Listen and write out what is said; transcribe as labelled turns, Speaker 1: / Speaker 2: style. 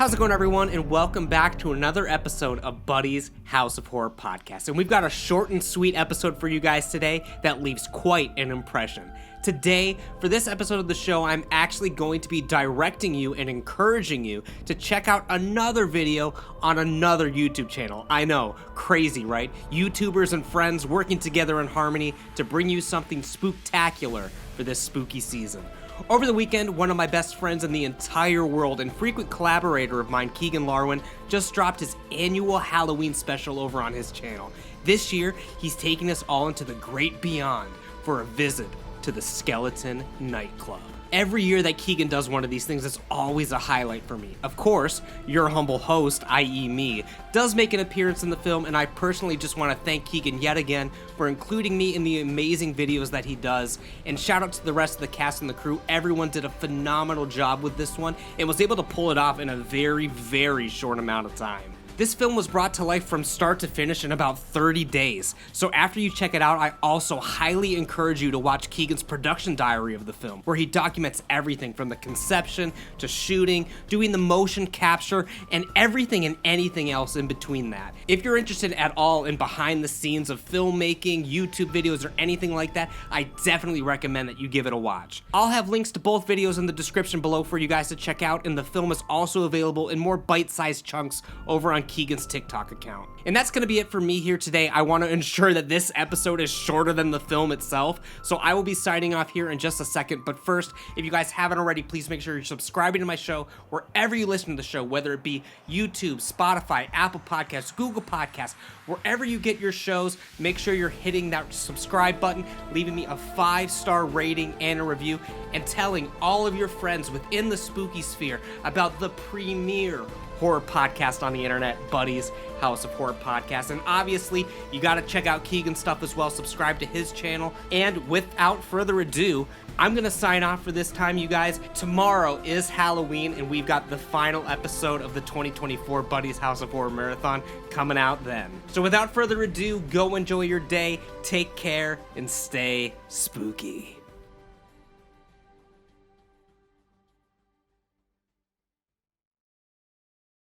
Speaker 1: How's it going, everyone, and welcome back to another episode of Buddy's House of Horror podcast. And we've got a short and sweet episode for you guys today that leaves quite an impression. Today, for this episode of the show, I'm actually going to be directing you and encouraging you to check out another video on another YouTube channel. I know, crazy, right? YouTubers and friends working together in harmony to bring you something spooktacular for this spooky season. Over the weekend, one of my best friends in the entire world and frequent collaborator of mine, Keegan Larwin, just dropped his annual Halloween special over on his channel. This year, he's taking us all into the great beyond for a visit to the Skeleton Nightclub. Every year that Keegan does one of these things, it's always a highlight for me. Of course, your humble host, i.e. me, does make an appearance in the film, and I personally just want to thank Keegan yet again for including me in the amazing videos that he does. And shout out to the rest of the cast and the crew. Everyone did a phenomenal job with this one and was able to pull it off in a very, very short amount of time. This film was brought to life from start to finish in about 30 days, so after you check it out, I also highly encourage you to watch Keegan's production diary of the film, where he documents everything from the conception to shooting, doing the motion capture, and everything and anything else in between that. If you're interested at all in behind the scenes of filmmaking, YouTube videos, or anything like that, I definitely recommend that you give it a watch. I'll have links to both videos in the description below for you guys to check out, and the film is also available in more bite-sized chunks over on Keegan's TikTok account. And that's going to be it for me here today. I want to ensure that this episode is shorter than the film itself, so I will be signing off here in just a second. But first, if you guys haven't already, please make sure you're subscribing to my show wherever you listen to the show, whether it be YouTube, Spotify, Apple Podcasts, Google Podcasts, wherever you get your shows. Make sure you're hitting that subscribe button, leaving me a 5-star rating and a review, and telling all of your friends within the spooky sphere about the premier horror podcast on the internet, Buddy's House of Horror podcast. And obviously, you got to check out Keegan's stuff as well. Subscribe to his channel. And without further ado, I'm going to sign off for this time, you guys. Tomorrow is Halloween, and we've got the final episode of the 2024 Buddy's House of Horror Marathon coming out then. So without further ado, go enjoy your day, take care, and stay spooky.